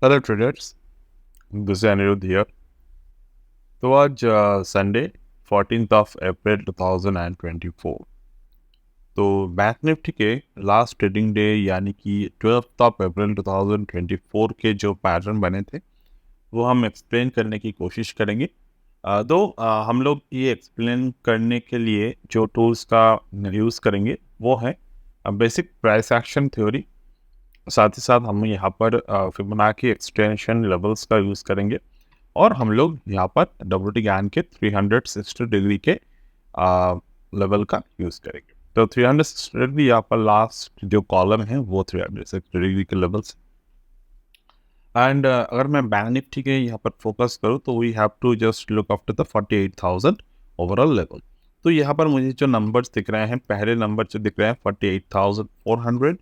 Hello traders, this is Anirudh here. तो आज Sunday 14th of April 2024। तो बैंक निफ्टी के लास्ट ट्रेडिंग डे यानी कि 12th ऑफ अप्रैल 2024 के जो पैटर्न बने थे वो हम एक्सप्लेन करने की कोशिश करेंगे। हम लोग ये एक्सप्लेन करने के लिए जो टूल्स का यूज़ करेंगे वो है बेसिक प्राइस एक्शन थ्योरी। साथ ही साथ हम यहाँ पर फिबोनाची एक्सटेंशन लेवल्स का यूज़ करेंगे और हम लोग यहाँ पर डब्ल्यूटी गैन के 360 डिग्री के लेवल का यूज़ करेंगे। तो 360 डिग्री यहाँ पर लास्ट जो कॉलम है वो 360 डिग्री के लेवल्स। एंड अगर मैं बैंक निफ्टी के यहाँ पर फोकस करूँ तो we have to just look after the 48,000 overall level. तो यहाँ पर मुझे जो नंबर्स दिख रहे हैं, पहले नंबर जो दिख रहे हैं 48,400,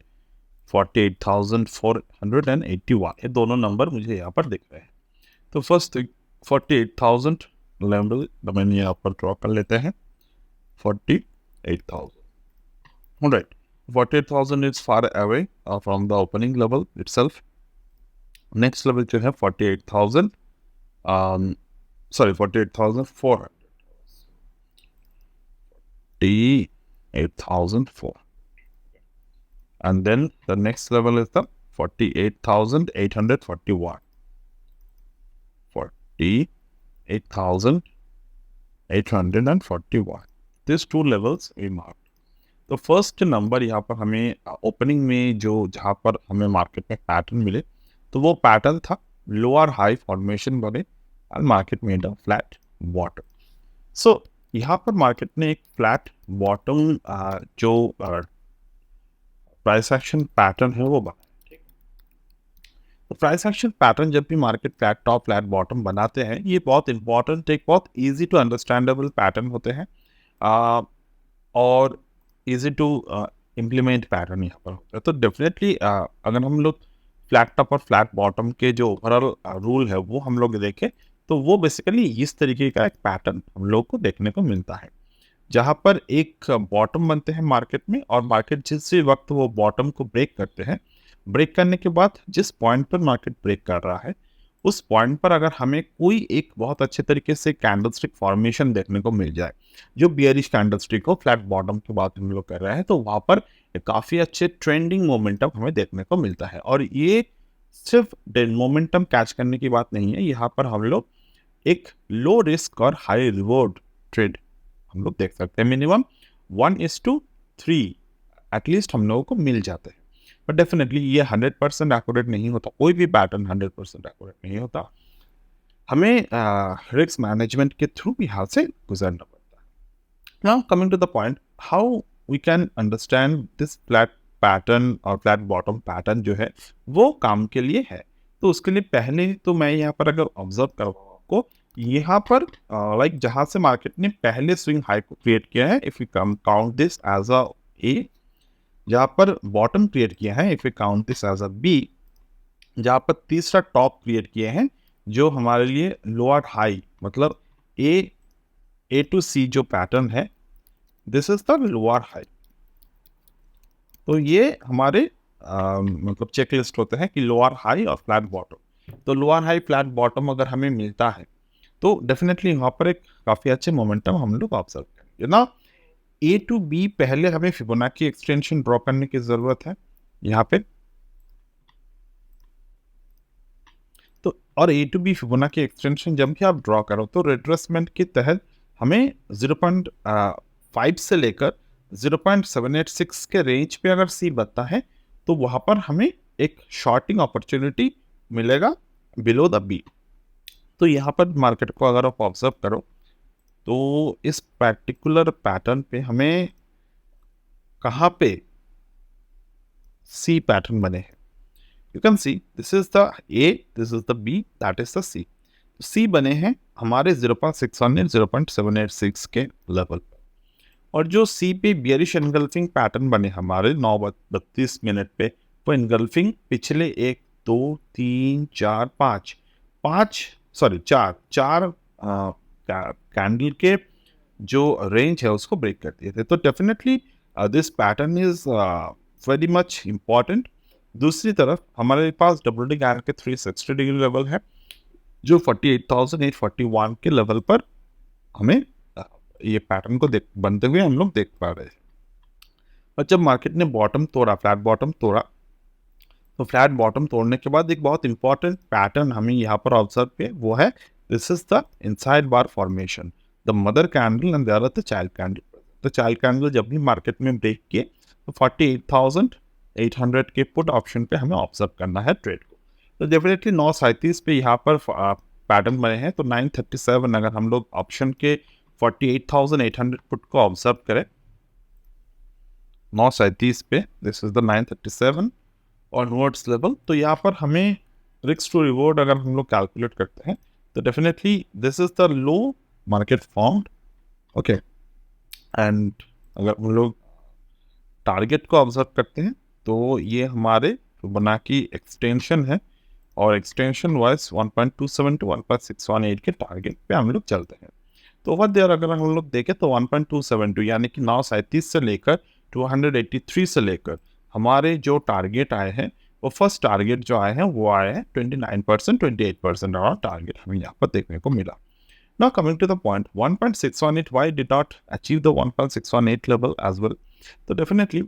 48,481, ये दोनों नंबर मुझे यहाँ पर दिख रहे हैं। तो फर्स्ट 48,000 लेवल मैंने यहाँ पर ड्रॉ कर लेते हैं। 48,000, right. 48,000 is far away from the opening level itself. Next level जो है 48,000, sorry 48,400, 48,004, and then the next level is the 48,841, 48,841. These two levels we marked. तो फर्स्ट नंबर यहाँ पर हमें ओपनिंग में जो जहाँ पर हमें मार्केट में पैटर्न मिले तो वो पैटर्न था लोअर हाई फॉर्मेशन बने और market made a flat bottom. So यहाँ पर मार्केट ने एक फ्लैट बॉटम जो प्राइस एक्शन पैटर्न है वो बना। तो प्राइस एक्शन पैटर्न जब भी market flat top flat bottom बनाते हैं, ये बहुत इंपॉर्टेंट, एक बहुत इजी टू अंडरस्टैंडेबल पैटर्न होते हैं और इजी टू इम्प्लीमेंट पैटर्न यहाँ पर होता है। तो डेफिनेटली अगर हम लोग फ्लैट टॉप और फ्लैट बॉटम के जो ओवरऑल रूल है वो हम लोग देखें तो वो बेसिकली इस तरीके का एक पैटर्न हम लोग को देखने को मिलता है, जहाँ पर एक बॉटम बनते हैं मार्केट में और मार्केट जिस वक्त वो बॉटम को ब्रेक करते हैं, ब्रेक करने के बाद जिस पॉइंट पर मार्केट ब्रेक कर रहा है उस पॉइंट पर अगर हमें कोई एक बहुत अच्छे तरीके से कैंडलस्टिक फॉर्मेशन देखने को मिल जाए, जो बियरिश कैंडलस्टिक को फ्लैट बॉटम के बाद हम लोग कर रहे हैं, तो वहाँ पर काफ़ी अच्छे ट्रेंडिंग मोमेंटम हमें देखने को मिलता है। और ये सिर्फ मोमेंटम कैच करने की बात नहीं है, यहाँ पर हम लोग एक लो रिस्क और हाई रिवॉर्ड ट्रेड हम लोग देख सकते हैं। मिनिमम 1:3 एटलीस्ट हम लोगों को मिल जाते हैं। बट डेफिनेटली ये 100% एक्यूरेट नहीं होता, कोई भी पैटर्न 100% एक्यूरेट नहीं होता। हमें रिस्क मैनेजमेंट के थ्रू यहाँ से गुजरना पड़ता है। Now coming to the point, how we can understand this flat pattern और फ्लैट बॉटम पैटर्न जो है वो काम के लिए है। तो उसके लिए पहले तो मैं यहाँ पर अगर ऑब्जर्व करवाऊँ आपको, यहाँ पर लाइक जहाँ से मार्केट ने पहले स्विंग हाई को क्रिएट किया है, if you count this as a A, जहाँ पर बॉटम क्रिएट किया है if you count this as a B, जहाँ पर तीसरा टॉप क्रिएट किए हैं जो हमारे लिए लोअर हाई, मतलब ए टू सी जो पैटर्न है, this is the lower high. तो ये हमारे मतलब चेकलिस्ट होते हैं कि लोअर हाई और फ्लैट बॉटम। तो लोअर हाई फ्लैट बॉटम अगर हमें मिलता है तो डेफिनेटली वहाँ पर एक काफ़ी अच्छे मोमेंटम हम लोग ऑब्जर्व करेंगे ना। ए टू बी पहले हमें फिबोनाची एक्सटेंशन ड्रॉ करने की ज़रूरत है यहाँ पे। तो और ए टू बी फिबोनाची एक्सटेंशन जब भी आप ड्रॉ करो तो रिट्रेसमेंट के तहत हमें 0.5 से लेकर 0.786 के रेंज पे अगर सी बनता है तो वहाँ पर हमें एक शॉर्टिंग अपॉर्चुनिटी मिलेगा बिलो द बी। तो यहाँ पर मार्केट को अगर आप ऑब्जर्व करो तो इस पर्टिकुलर पैटर्न पे हमें कहाँ पे सी पैटर्न बने हैं, you can see this is the A, this is the B, that is the C. C बने हैं हमारे 0.618 0.786 के लेवल पर, और जो सी पे बियरिश एनगल्फिंग पैटर्न बने हमारे 9:32 पे, वो एनगल्फिंग पिछले 1 2 3 4 5 5 सॉरी 4 कैंडल के जो रेंज है उसको ब्रेक कर दिए थे। तो definitely this pattern is very much important दूसरी तरफ हमारे पास WD गैन के 360 डिग्री लेवल है जो 48,841 के लेवल पर हमें ये पैटर्न को बनते हुए हम लोग देख पा रहे हैं। और जब मार्केट ने बॉटम तोड़ा, फ्लैट बॉटम तोड़ा, तो फ्लैट बॉटम तोड़ने के बाद एक बहुत इंपॉर्टेंट पैटर्न हमें यहाँ पर ऑब्जर्व किया, वो है this is the inside bar formation, the mother candle and there the child candle. तो चाइल्ड कैंडल जब भी मार्केट में ब्रेक किए तो 48,800 के पुट ऑप्शन पे हमें ऑब्जर्व करना है ट्रेड को। तो डेफिनेटली 937 पे यहाँ पर पैटर्न बने हैं, तो 937 अगर हम लोग ऑप्शन के 48,800 पुट को ऑब्जर्व करें 937 पे, this is the 937 onwards level, तो यहाँ पर हमें रिस्क टू रिवॉर्ड अगर हम लोग कैलकुलेट करते हैं तो definitely this is the low market formed, okay. And अगर हम लोग टारगेट को ऑब्जर्व करते हैं तो ये हमारे फिबोनाची एक्सटेंशन है, और एक्सटेंशन वाइज 1.27 टू 1.618 के टारगेट पे हम लोग चलते हैं। तो ओवर देयर अगर हम लोग देखें तो 1.272 यानी कि 937 से लेकर 283 से लेकर हमारे जो टारगेट आए हैं, वो फर्स्ट टारगेट जो आए हैं वो आए हैं 29%, 28% और टारगेट हमें यहाँ पर देखने को मिला। Now coming to the point, 1.618, why did not achieve the 1.618 level as well? तो डेफिनेटली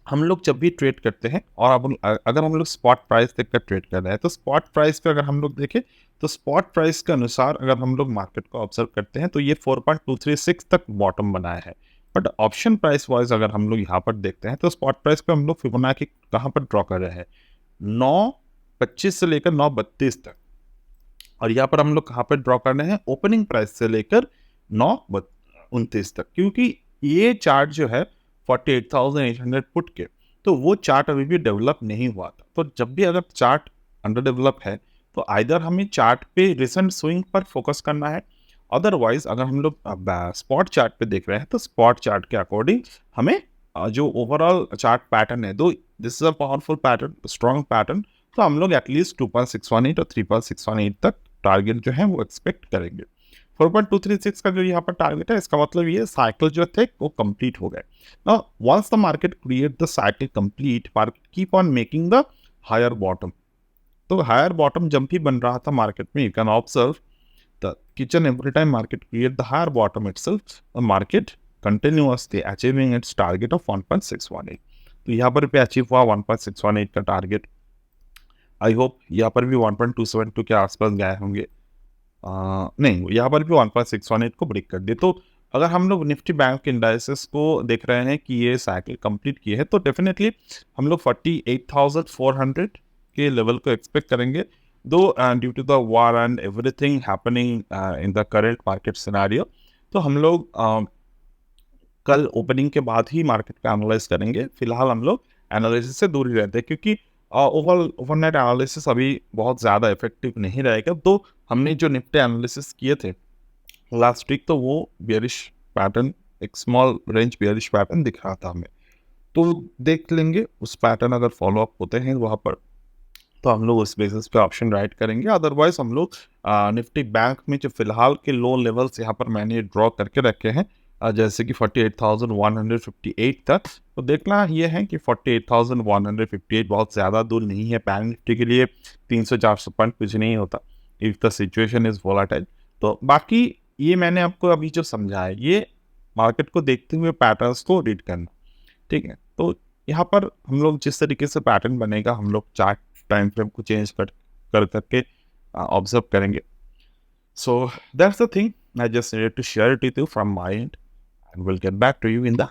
हम लोग जब भी ट्रेड करते हैं, और अब अगर हम लोग स्पॉट प्राइस देखकर ट्रेड कर रहे हैं, तो स्पॉट प्राइस पे अगर हम लोग देखें तो स्पॉट प्राइस के अनुसार अगर हम लोग मार्केट को ऑब्जर्व करते हैं तो ये 4.236 तक बॉटम बनाया है। बट ऑप्शन प्राइस वाइज अगर हम लोग यहाँ पर देखते हैं तो स्पॉट प्राइस पे हम लोग फिबोनाची कहाँ पर ड्रॉ कर रहे हैं, 9.25 से लेकर 9.32 तक, और यहाँ पर हम लोग कहाँ पर ड्रॉ कर रहे हैं, ओपनिंग प्राइस से लेकर 9.29 तक, क्योंकि ये चार्ट जो है 48,800 पुट के, तो वो चार्ट अभी भी डेवलप नहीं हुआ था। तो जब भी अगर चार्ट अंडर डेवलप है तो आइदर हमें चार्ट पे रिसेंट स्विंग पर फोकस करना है, अदरवाइज अगर हम लोग स्पॉट चार्ट पे देख रहे हैं तो स्पॉट चार्ट के अकॉर्डिंग हमें जो ओवरऑल चार्ट पैटर्न है, दो this is a powerful pattern, strong pattern, तो हम लोग एटलीस्ट 2.618 और 3.618 तक टारगेट जो है वो एक्सपेक्ट करेंगे। 4.236 का जो यहाँ पर टारगेट है, इसका मतलब ये साइकिल जो थे वो कंप्लीट हो गए। Now once the market create the cycle complete, market keep on making the higher bottom. तो हायर बॉटम जब भी बन रहा था मार्केट में, you can observe the kitchen every time market create the higher bottom itself, the market continuously achieving its target of 1.618। तो यहाँ पर भी अचीव हुआ 1.618 का टारगेट। आई होप यहाँ पर भी 1.272 के आसपास गए होंगे, नहीं यहाँ पर भी 1.618 को ब्रेक कर दिए। तो अगर हम लोग निफ्टी बैंक इंडाइसेस को देख रहे हैं कि ये साइकिल कंप्लीट की है, तो डेफिनेटली हम लोग 48,400 के लेवल को एक्सपेक्ट करेंगे, though due to the war and everything happening in the current market scenario. तो हम लोग कल ओपनिंग के बाद ही मार्केट का एनालाइज करेंगे। फिलहाल हम लोग एनालिसिस से दूर ही रहते हैं, क्योंकि ओवरनाइट एनालिसिस अभी बहुत ज़्यादा इफेक्टिव नहीं रहेगा। तो हमने जो निफ्टी एनालिसिस किए थे लास्ट वीक, तो वो बेयरिश पैटर्न, एक स्मॉल रेंज बेयरिश पैटर्न दिख रहा था हमें, तो देख लेंगे उस पैटर्न अगर फॉलो अप होते हैं वहाँ पर, तो हम लोग उस बेसिस पे ऑप्शन राइट करेंगे। अदरवाइज हम लोग निफ्टी बैंक में जो फिलहाल के लो लेवल्स यहाँ पर मैंने ड्रॉ करके रखे हैं, जैसे कि 48,158 तक, तो देखना ये है कि 48,158 बहुत ज़्यादा दूर नहीं है बैंक निफ्टी के लिए। 300-400 पॉइंट कुछ नहीं होता if the situation is volatile. तो बाकी ये मैंने आपको अभी जो समझा है, ये मार्केट को देखते हुए पैटर्न्स को रीड करना, ठीक है। तो यहाँ पर हम लोग जिस तरीके से पैटर्न बनेगा, हम लोग चार्ट टाइम फ्रेम को चेंज कर करके ऑब्जर्व करेंगे। So that's the thing, I just needed to share it with you from my end, and we'll get back to you in the